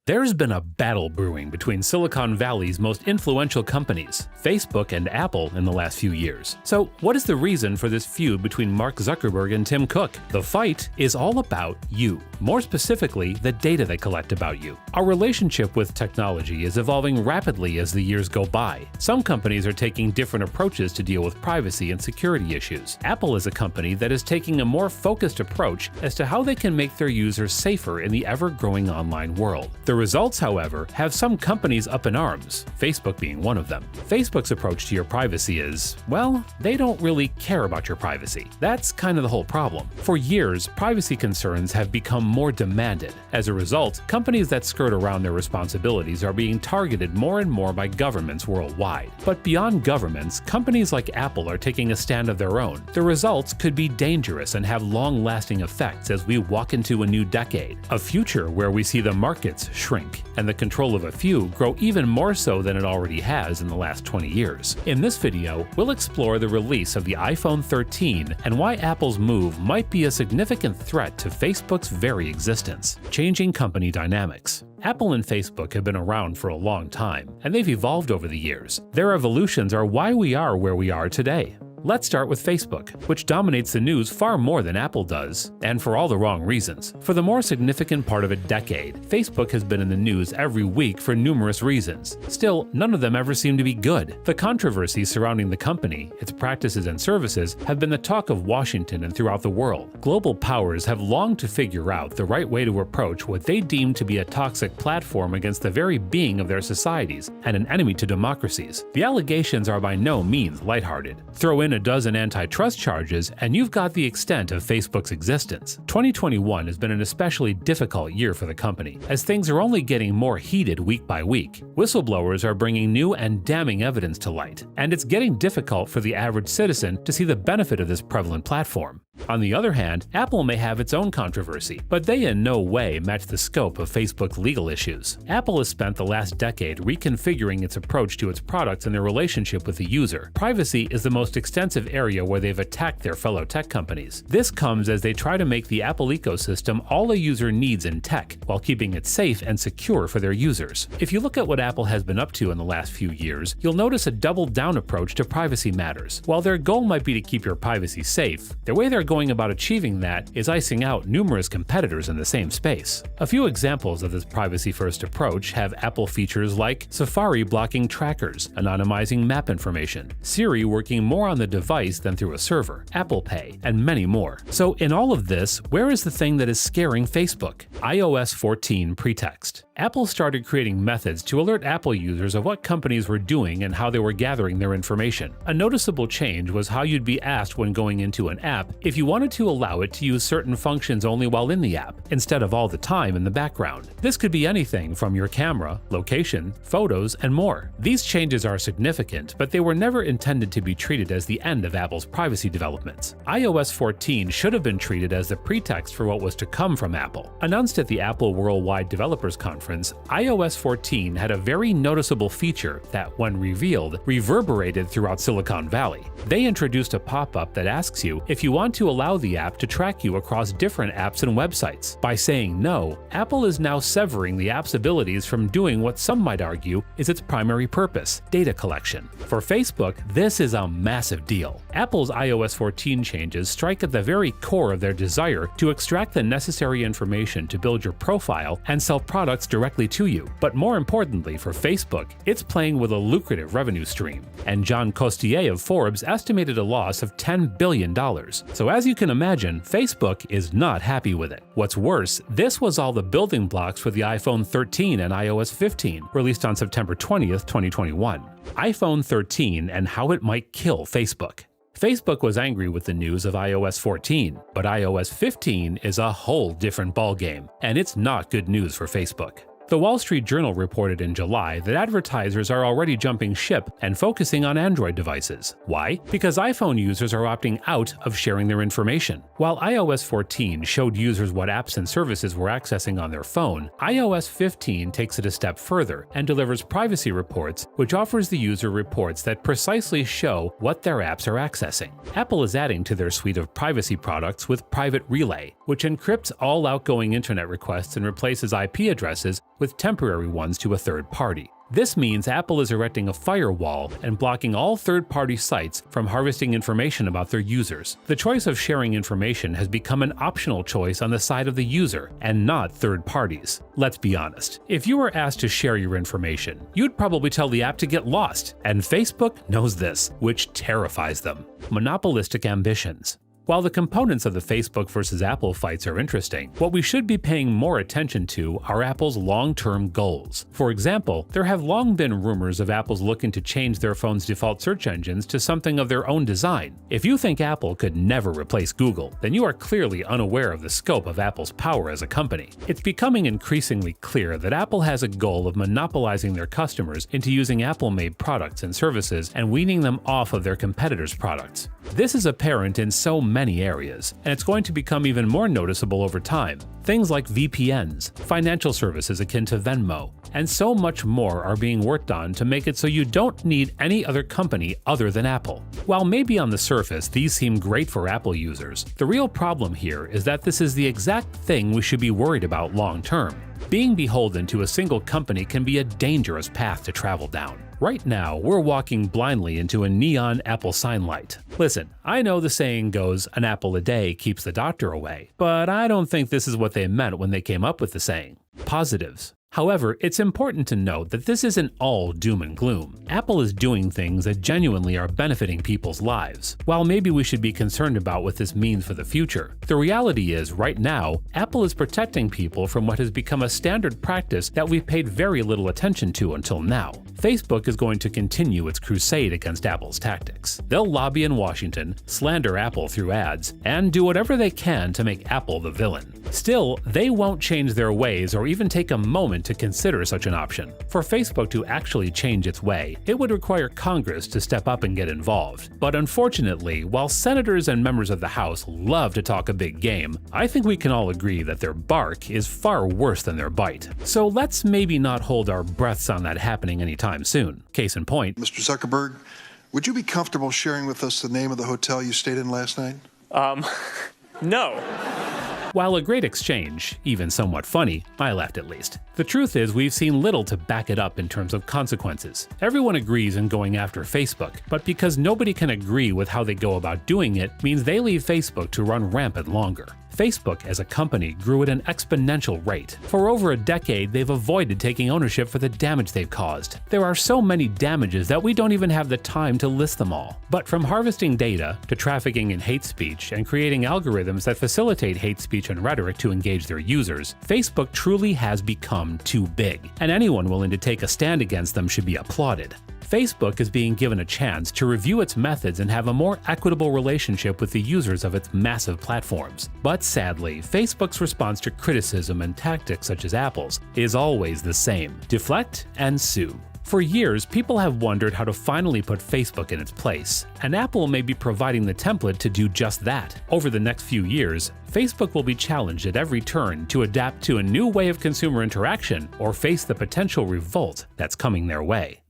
There's been a battle brewing between Silicon Valley's most influential companies, Facebook and Apple, in the last few years. So, what is the reason for this feud between Mark Zuckerberg and Tim Cook? The fight is all about you. More specifically, the data they collect about you. Our relationship with technology is evolving rapidly as the years go by. Some companies are taking different approaches to deal with privacy and security issues. Apple is a company that is taking a more focused approach as to how they can make their users safer in the ever-growing online world. The results, however, have some companies up in arms, Facebook being one of them. Facebook's approach to your privacy is, well, they don't really care about your privacy. That's kind of the whole problem. For years, privacy concerns have become more demanded. As a result, companies that skirt around their responsibilities are being targeted more and more by governments worldwide. But beyond governments, companies like Apple are taking a stand of their own. The results could be dangerous and have long-lasting effects as we walk into a new decade, a future where we see the markets shrink and the control of a few grow even more so than it already has in the last 20 years. In this video, we'll explore the release of the iPhone 13 and why Apple's move might be a significant threat to Facebook's very existence, changing company dynamics. Apple and Facebook have been around for a long time, and they've evolved over the years. Their evolutions are why we are where we are today. Let's start with Facebook, which dominates the news far more than Apple does, and for all the wrong reasons. For the more significant part of a decade, Facebook has been in the news every week for numerous reasons. Still, none of them ever seem to be good. The controversies surrounding the company, its practices and services, have been the talk of Washington and throughout the world. Global powers have longed to figure out the right way to approach what they deem to be a toxic platform against the very being of their societies and an enemy to democracies. The allegations are by no means lighthearted. Throw in a dozen antitrust charges, and you've got the extent of Facebook's existence. 2021 has been an especially difficult year for the company, as things are only getting more heated week by week. Whistleblowers are bringing new and damning evidence to light, and it's getting difficult for the average citizen to see the benefit of this prevalent platform. On the other hand, Apple may have its own controversy, but they in no way match the scope of Facebook's legal issues. Apple has spent the last decade reconfiguring its approach to its products and their relationship with the user. Privacy is the most extensive area where they've attacked their fellow tech companies. This comes as they try to make the Apple ecosystem all a user needs in tech, while keeping it safe and secure for their users. If you look at what Apple has been up to in the last few years, you'll notice a double-down approach to privacy matters. While their goal might be to keep your privacy safe, the way they're going about achieving that is icing out numerous competitors in the same space. A few examples of this privacy-first approach have Apple features like Safari blocking trackers, anonymizing map information, Siri working more on the device than through a server, Apple Pay, and many more. So in all of this, where is the thing that is scaring Facebook? iOS 14 pretext. Apple started creating methods to alert Apple users of what companies were doing and how they were gathering their information. A noticeable change was how you'd be asked when going into an app if you wanted to allow it to use certain functions only while in the app, instead of all the time in the background. This could be anything from your camera, location, photos, and more. These changes are significant, but they were never intended to be treated as the end of Apple's privacy developments. iOS 14 should have been treated as the pretext for what was to come from Apple. Announced at the Apple Worldwide Developers Conference, iOS 14 had a very noticeable feature that, when revealed, reverberated throughout Silicon Valley. They introduced a pop-up that asks you if you want to allow the app to track you across different apps and websites. By saying no, Apple is now severing the app's abilities from doing what some might argue is its primary purpose, data collection. For Facebook, this is a massive deal. Apple's iOS 14 changes strike at the very core of their desire to extract the necessary information to build your profile and sell products directly to you. But more importantly for Facebook, it's playing with a lucrative revenue stream. And John Costier of Forbes estimated a loss of $10 billion. So as you can imagine, Facebook is not happy with it. What's worse, this was all the building blocks for the iPhone 13 and iOS 15, released on September 20th, 2021. iPhone 13 and how it might kill Facebook. Facebook was angry with the news of iOS 14, but iOS 15 is a whole different ballgame, and it's not good news for Facebook. The Wall Street Journal reported in July that advertisers are already jumping ship and focusing on Android devices. Why? Because iPhone users are opting out of sharing their information. While iOS 14 showed users what apps and services were accessing on their phone, iOS 15 takes it a step further and delivers privacy reports, which offers the user reports that precisely show what their apps are accessing. Apple is adding to their suite of privacy products with Private Relay, which encrypts all outgoing internet requests and replaces IP addresses with temporary ones to a third party. This means Apple is erecting a firewall and blocking all third-party sites from harvesting information about their users. The choice of sharing information has become an optional choice on the side of the user, and not third parties. Let's be honest, if you were asked to share your information, you'd probably tell the app to get lost, and Facebook knows this, which terrifies them. Monopolistic ambitions. While the components of the Facebook versus Apple fights are interesting, what we should be paying more attention to are Apple's long-term goals. For example, there have long been rumors of Apple's looking to change their phone's default search engines to something of their own design. If you think Apple could never replace Google, then you are clearly unaware of the scope of Apple's power as a company. It's becoming increasingly clear that Apple has a goal of monopolizing their customers into using Apple-made products and services and weaning them off of their competitors' products. This is apparent in so many areas, and it's going to become even more noticeable over time. Things like VPNs, financial services akin to Venmo, and so much more are being worked on to make it so you don't need any other company other than Apple. While maybe on the surface these seem great for Apple users, the real problem here is that this is the exact thing we should be worried about long term. Being beholden to a single company can be a dangerous path to travel down. Right now, we're walking blindly into a neon Apple sign light. Listen, I know the saying goes, an apple a day keeps the doctor away, but I don't think this is what they meant when they came up with the saying. Positives. However, it's important to note that this isn't all doom and gloom. Apple is doing things that genuinely are benefiting people's lives. While maybe we should be concerned about what this means for the future, the reality is, right now, Apple is protecting people from what has become a standard practice that we've paid very little attention to until now. Facebook is going to continue its crusade against Apple's tactics. They'll lobby in Washington, slander Apple through ads, and do whatever they can to make Apple the villain. Still, they won't change their ways or even take a moment to consider such an option. For Facebook to actually change its way, it would require Congress to step up and get involved. But unfortunately, while senators and members of the House love to talk a big game, I think we can all agree that their bark is far worse than their bite. So let's maybe not hold our breaths on that happening anytime soon. Case in point, Mr. Zuckerberg, would you be comfortable sharing with us the name of the hotel you stayed in last night? No. While a great exchange, even somewhat funny, I laughed at least. The truth is we've seen little to back it up in terms of consequences. Everyone agrees in going after Facebook, but because nobody can agree with how they go about doing it means they leave Facebook to run rampant longer. Facebook as a company grew at an exponential rate. For over a decade, they've avoided taking ownership for the damage they've caused. There are so many damages that we don't even have the time to list them all. But from harvesting data, to trafficking in hate speech, and creating algorithms that facilitate hate speech and rhetoric to engage their users, Facebook truly has become too big, and anyone willing to take a stand against them should be applauded. Facebook is being given a chance to review its methods and have a more equitable relationship with the users of its massive platforms. But sadly, Facebook's response to criticism and tactics such as Apple's is always the same: deflect and sue. For years, people have wondered how to finally put Facebook in its place, and Apple may be providing the template to do just that. Over the next few years, Facebook will be challenged at every turn to adapt to a new way of consumer interaction or face the potential revolt that's coming their way.